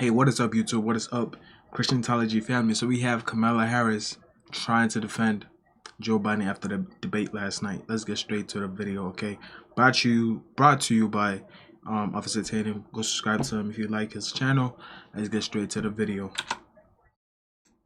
Hey, what is up, YouTube? What is up, Christianology family? So we have Kamala Harris trying to defend Joe Biden after the debate last night. Let's get straight to the video, okay? Brought to you by Officer Tatum. Go subscribe to him if you like his channel. Let's get straight to the video.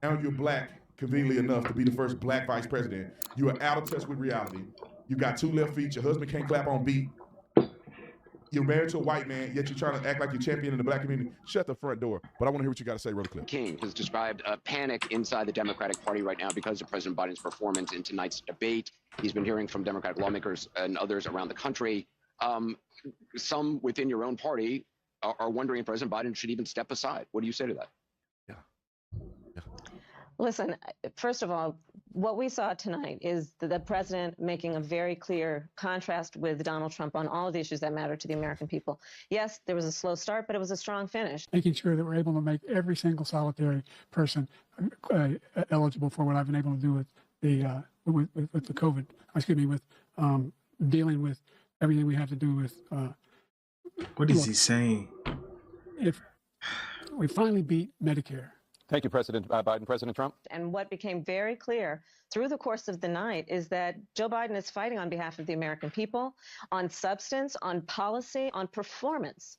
Now you're black, conveniently enough, to be the first black vice president. You are out of touch with reality. You got two left feet. Your husband can't clap on beat. You're married to a white man, yet you're trying to act like you're championing the black community. Shut the front door. But I want to hear what you got to say, really quick. King has described a panic inside the Democratic Party right now because of President Biden's performance in tonight's debate. He's been hearing from Democratic lawmakers and others around the country. Some within your own party are wondering if President Biden should even step aside. What do you say to that? Listen, first of all, what we saw tonight is the president making a very clear contrast with Donald Trump on all of the issues that matter to the American people. Yes, there was a slow start, but it was a strong finish. Making sure that we're able to make every single solitary person eligible for what I've been able to do with the with the COVID. Excuse me, with dealing with everything we have to do with. What is he saying? If we finally beat Medicare. Thank you, President Biden. President Trump. And what became very clear through the course of the night is that Joe Biden is fighting on behalf of the American people, on substance, on policy, on performance.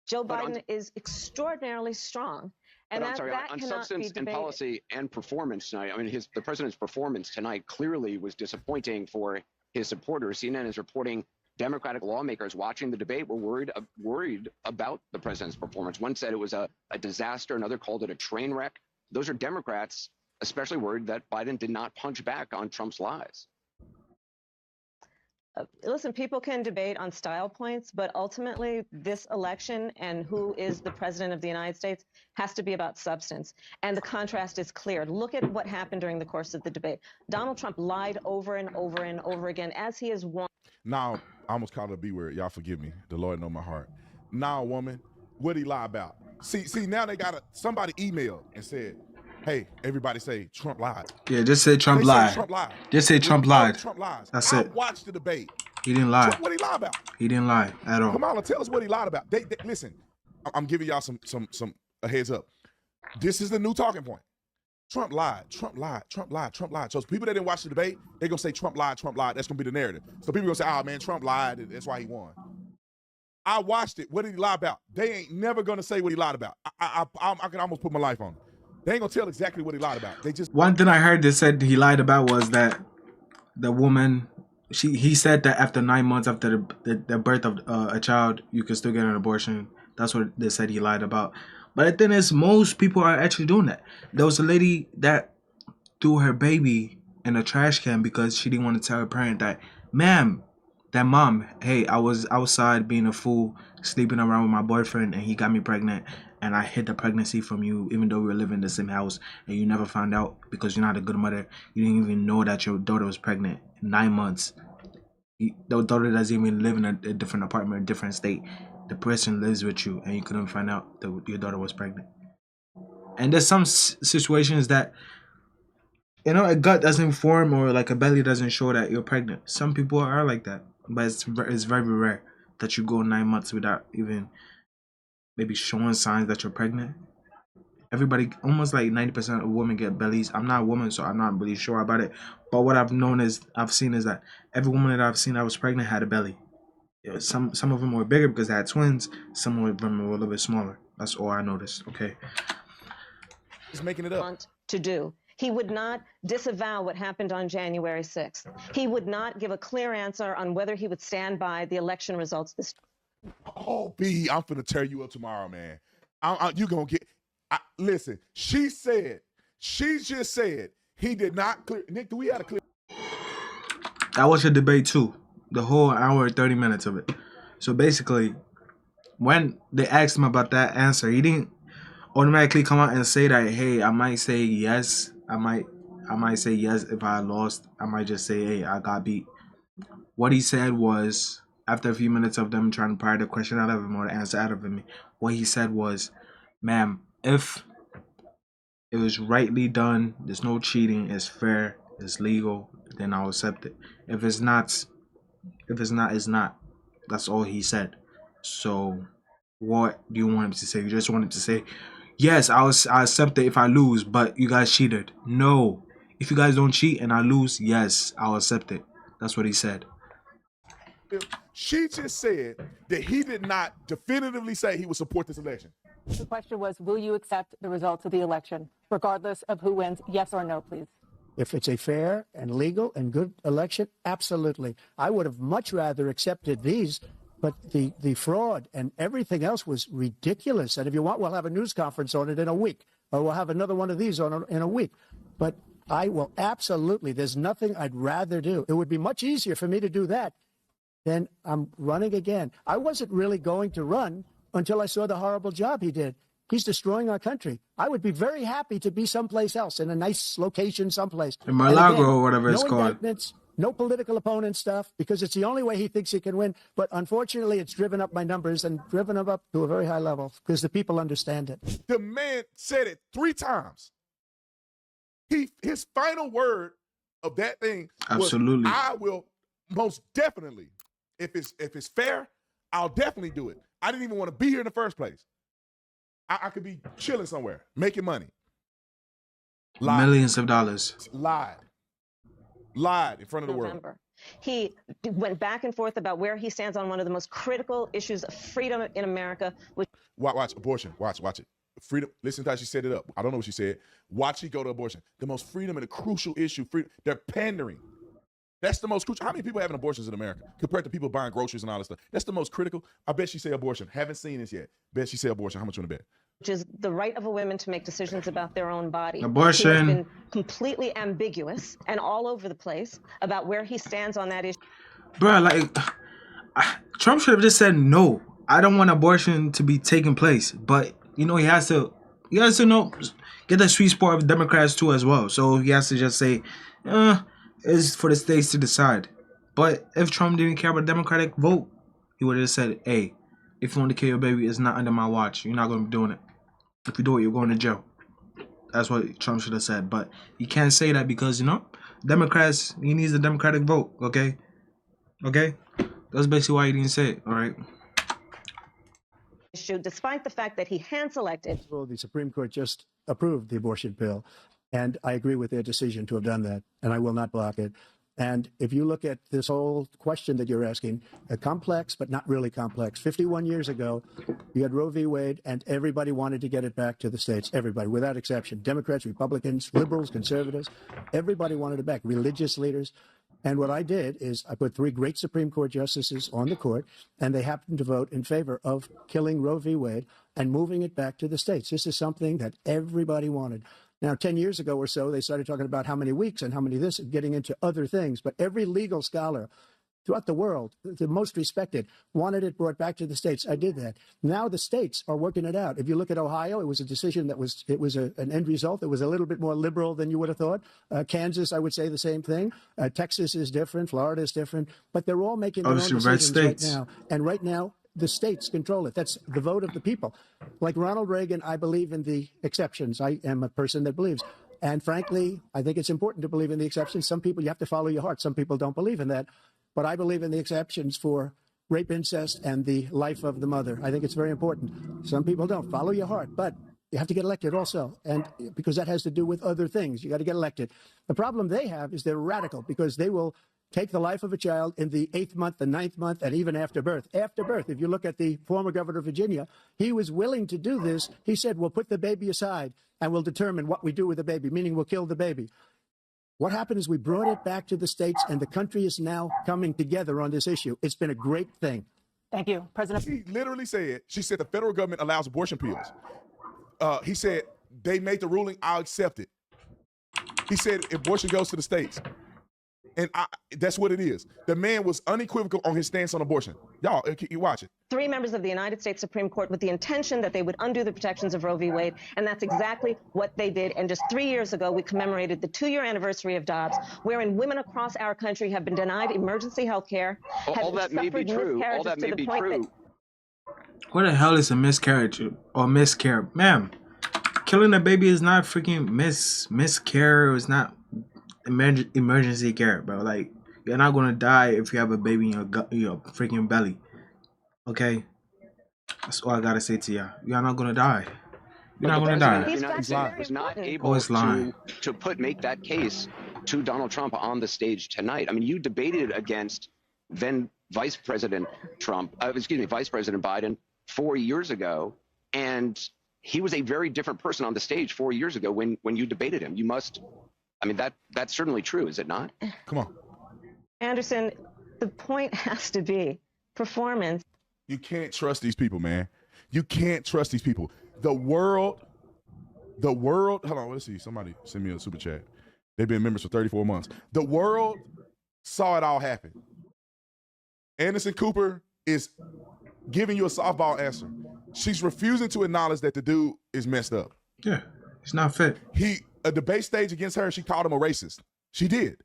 Joe Biden is extraordinarily strong. And on substance and policy and performance tonight, I mean, the president's performance tonight clearly was disappointing for his supporters. CNN is reporting Democratic lawmakers watching the debate were worried about the president's performance. One said it was a disaster. Another called it a train wreck. Those are Democrats especially worried that Biden did not punch back on Trump's lies. Listen, people can debate on style points, but ultimately this election and who is the president of the United States has to be about substance. And the contrast is clear. Look at what happened during the course of the debate. Donald Trump lied over and over and over again, as he has won. Now, I almost called it a B word. Y'all forgive me. The Lord know my heart. Now, woman, what did he lie about? See, now they got somebody emailed and said, hey, everybody say Trump lied. Yeah, just say Trump lied. Trump lied. Just say Trump lied. Trump lies. That's I it. watched the debate. He didn't lie. What did he lie about? He didn't lie at all. Kamala, tell us what he lied about. Listen, I'm giving y'all some a heads up. This is the new talking point. Trump lied. Trump lied. Trump lied. Trump lied. So people that didn't watch the debate, they're gonna say Trump lied. Trump lied. That's gonna be the narrative. So people gonna say, "Oh man, Trump lied. And that's why he won." I watched it. What did he lie about? They ain't never gonna say what he lied about. I can almost put my life on it. They ain't gonna tell exactly what he lied about. They just one thing I heard that said he lied about was that the woman. He said that after 9 months after the birth of a child, you can still get an abortion. That's what they said he lied about. But the thing is, most people are actually doing that. There was a lady that threw her baby in a trash can because she didn't want to tell her parent that, mom, hey, I was outside being a fool, sleeping around with my boyfriend, and he got me pregnant, and I hid the pregnancy from you, even though we were living in the same house, and you never found out because you're not a good mother. You didn't even know that your daughter was pregnant. 9 months. The daughter doesn't even live in a different apartment, a different state. The person lives with you, and you couldn't find out that your daughter was pregnant. And there's some situations that, a gut doesn't form or like a belly doesn't show that you're pregnant. Some people are like that, but it's very rare that you go 9 months without even maybe showing signs that you're pregnant. Everybody, almost like 90% of women get bellies. I'm not a woman, so I'm not really sure about it. But what I've seen is that every woman that I've seen that was pregnant had a belly. Some of them were bigger because they had twins. Some of them were a little bit smaller. That's all I noticed. Okay. He's making it up. Want to do. He would not disavow what happened on January 6th. He would not give a clear answer on whether he would stand by the election results. Oh, B, I'm finna tear you up tomorrow, man. You gonna get. Listen, she just said he did not clear. Nick, do we have a clear? I watched the debate too, the whole hour and 30 minutes of it. So basically, when they asked him about that answer, he didn't automatically come out and say that, hey, I might say yes. I might say yes if I lost. I might just say, hey, I got beat. What he said was, after a few minutes of them trying to pry the question out of him or the answer out of him, what he said was, ma'am, if it was rightly done, there's no cheating, it's fair, it's legal, then I'll accept it. If it's not, it's not. That's all he said. So What do you want him to say? You just want him to say, yes, I accept it if I lose, but you guys cheated. No. If you guys don't cheat and I lose, yes, I'll accept it. That's what he said. She just said that he did not definitively say he would support this election. The question was, will you accept the results of the election, regardless of who wins? Yes or no, please. If it's a fair and legal and good election, absolutely. I would have much rather accepted these, but the fraud and everything else was ridiculous. And if you want, we'll have a news conference on it in a week, or we'll have another one of these in a week. But I will absolutely, there's nothing I'd rather do. It would be much easier for me to do that than I'm running again. I wasn't really going to run until I saw the horrible job he did. He's destroying our country. I would be very happy to be someplace else, in a nice location someplace. In Mar-a-Lago or whatever it's no called. Indictments, no political opponent stuff, because it's the only way he thinks he can win. But unfortunately, it's driven up my numbers and driven them up to a very high level because the people understand it. The man said it 3 times. His final word of that thing was, Absolutely. I will most definitely, if it's fair, I'll definitely do it. I didn't even want to be here in the first place. I could be chilling somewhere, making money. Lied. Millions of dollars. Lied in front of the world. He went back and forth about where he stands on one of the most critical issues of freedom in America. Watch abortion. Watch it. Freedom. Listen to how she set it up. I don't know what she said. Watch she go to abortion. The most freedom and a crucial issue. Freedom. They're pandering. That's the most crucial. How many people having abortions in America compared to people buying groceries and all this stuff? That's the most critical. I bet she say abortion. Haven't seen this yet. Bet she say abortion. How much you want to bet? Which is the right of a woman to make decisions about their own body. Abortion. He has been completely ambiguous and all over the place about where he stands on that issue. Bro, like, Trump should have just said no. I don't want abortion to be taking place. But, you know, he has to know, get the sweet spot of Democrats too as well. So he has to just say, it's for the states to decide. But if Trump didn't care about the Democratic vote, he would have said, hey, if you want to kill your baby, it's not under my watch. You're not going to be doing it. If you do it, you're going to jail. That's what Trump should have said. But he can't say that because, you know, Democrats, he needs the Democratic vote, okay? Okay? That's basically why he didn't say it, all right? Despite the fact that he hand-selected. Well, the Supreme Court just approved the abortion bill, and I agree with their decision to have done that, and I will not block it. And if you look at this whole question that you're asking, complex, but not really complex. 51 years ago, you had Roe v. Wade, and everybody wanted to get it back to the states. Everybody, without exception. Democrats, Republicans, liberals, conservatives. Everybody wanted it back. Religious leaders. And what I did is I put 3 great Supreme Court justices on the court, and they happened to vote in favor of killing Roe v. Wade and moving it back to the states. This is something that everybody wanted. Now, 10 years ago or so, they started talking about how many weeks and how many this, and getting into other things. But every legal scholar throughout the world, the most respected, wanted it brought back to the states. I did that. Now the states are working it out. If you look at Ohio, it was a decision that was an end result. It was a little bit more liberal than you would have thought. Kansas, I would say the same thing. Texas is different. Florida is different. But they're all making their own decisions right now. And right now, the states control it. That's the vote of the people. Like Ronald Reagan, I believe in the exceptions. I am a person that believes. And frankly, I think it's important to believe in the exceptions. Some people, you have to follow your heart. Some people don't believe in that. But I believe in the exceptions for rape, incest, and the life of the mother. I think it's very important. Some people don't. Follow your heart. But you have to get elected also. And because that has to do with other things. You got to get elected. The problem they have is they're radical because they will take the life of a child in the 8th month, the 9th month, and even after birth. After birth, if you look at the former governor of Virginia, he was willing to do this. He said, we'll put the baby aside and we'll determine what we do with the baby, meaning we'll kill the baby. What happened is we brought it back to the states, and the country is now coming together on this issue. It's been a great thing. Thank you, President. She literally said, she said the federal government allows abortion pills. He said, they made the ruling, I'll accept it. He said, abortion goes to the states. And that's what it is. The man was unequivocal on his stance on abortion. Y'all, you watch it. 3 members of the United States Supreme Court with the intention that they would undo the protections of Roe v. Wade, and that's exactly what they did. And just 3 years ago, we commemorated the 2-year anniversary of Dobbs, wherein women across our country have been denied emergency health care. All that may be true. All that may be true. What the hell is a miscarriage or miscarriage? Ma'am, killing a baby is not freaking miscarriage. It's not emergency care, bro. Like, you're not gonna die if you have a baby in your freaking belly. Okay, That's all I gotta say to y'all. Y'all not gonna die. You're But not the gonna president die. of the These United facts lying. are States very was not important. able Always lying. to make that case to Donald Trump on the stage tonight. I mean, you debated against then Vice President Vice President Biden 4 years ago, and he was a very different person on the stage 4 years ago when you debated him. You must, I mean, that's certainly true, is it not? Come on. Anderson, the point has to be performance. You can't trust these people, man. You can't trust these people. The world, hold on, let's see. Somebody send me a super chat. They've been members for 34 months. The world saw it all happen. Anderson Cooper is giving you a softball answer. She's refusing to acknowledge that the dude is messed up. Yeah, it's not fit. A debate stage against her, she called him a racist. She did.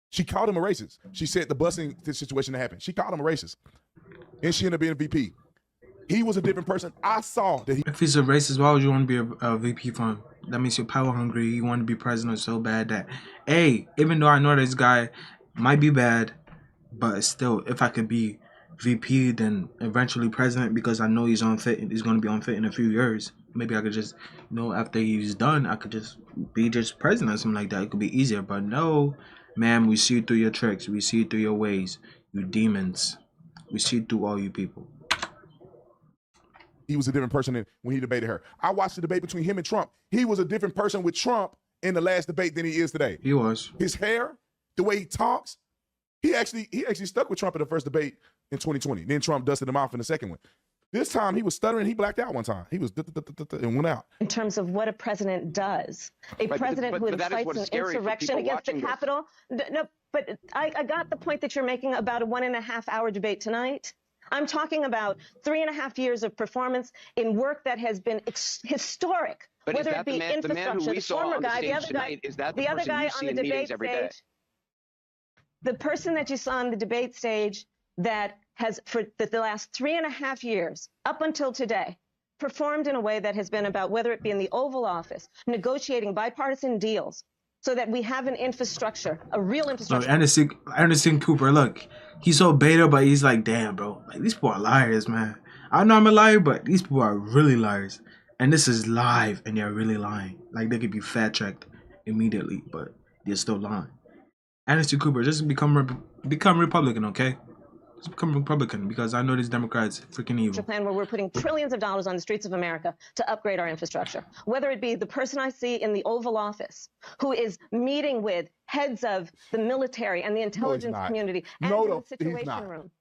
She called him a racist. She said the busing situation that happened. She called him a racist. And she ended up being VP. He was a different person. I saw that he. If he's a racist, why would you want to be a VP for him? That means you're power hungry. You want to be president so bad that, hey, even though I know this guy might be bad, but still, if I could be VP, then eventually president, because I know he's unfit. He's going to be unfit in a few years. Maybe I could just, after he's done, I could just be just president or something like that. It could be easier. But no, ma'am, we see through your tricks. We see through your ways. You demons. We see through all you people. He was a different person than when he debated her. I watched the debate between him and Trump. He was a different person with Trump in the last debate than he is today. He was. His hair, the way he talks, he actually stuck with Trump in the first debate in 2020. Then Trump dusted him off in the second one. This time he was stuttering. He blacked out one time. He was and went out. In terms of what a president does, a president who incites an insurrection against the Capitol. No, but I got the point that you're making about a 1.5 hour debate tonight. I'm talking about 3.5 years of performance in work that has been historic. But whether it be infrastructure, the former guy, the other guy, the other guy on the debate stage, the person that you saw on the debate stage that has, for the last 3.5 years, up until today, performed in a way that has been about, whether it be in the Oval Office, negotiating bipartisan deals, so that we have an infrastructure, a real infrastructure. Anderson Cooper, look, he's so beta, but he's like, damn, bro, like these people are liars, man. I know I'm a liar, but these people are really liars. And this is live, and they're really lying. Like, they could be fact-checked immediately, but they're still lying. Anderson Cooper, just become Republican, okay? Just become Republican, because I know these Democrats freaking evil. Plan where we're putting trillions of dollars on the streets of America to upgrade our infrastructure. Whether it be the person I see in the Oval Office who is meeting with heads of the military and the intelligence community and in the Situation Room,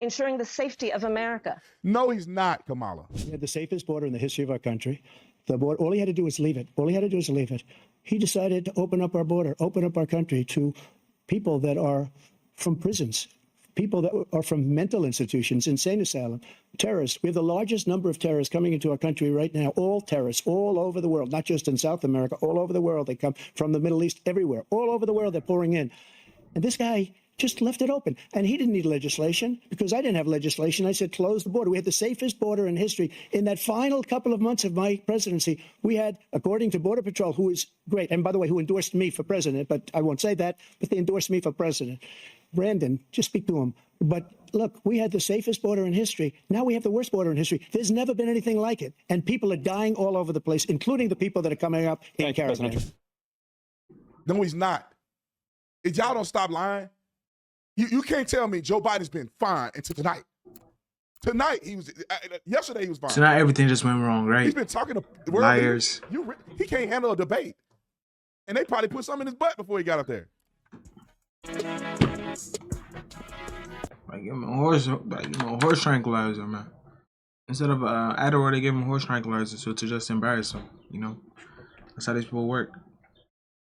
ensuring the safety of America. No, he's not, Kamala. We had the safest border in the history of our country. The border, all he had to do was leave it. All he had to do was leave it. He decided to open up our border, open up our country to people that are from prisons, people that are from mental institutions, insane asylum, terrorists. We have the largest number of terrorists coming into our country right now, all terrorists, all over the world, not just in South America, all over the world. They come from the Middle East, everywhere, all over the world, they're pouring in. And this guy just left it open. And he didn't need legislation because I didn't have legislation. I said, close the border. We had the safest border in history. In that final couple of months of my presidency, we had, according to Border Patrol, who is great, and by the way, who endorsed me for president, but I won't say that, but they endorsed me for president. Brandon, just speak to him. But look, we had the safest border in history. Now we have the worst border in history. There's never been anything like it. And people are dying all over the place, including the people that are coming up in Carolina. No, he's not. If y'all don't stop lying, you can't tell me Joe Biden's been fine until tonight. Tonight, yesterday he was fine. Tonight, everything just went wrong, right? He's been talking to liars. He can't handle a debate. And they probably put something in his butt before he got up there. Like, give him a horse tranquilizer, man. Instead of Adderall, they give him horse tranquilizer to just embarrass him, That's how these people work.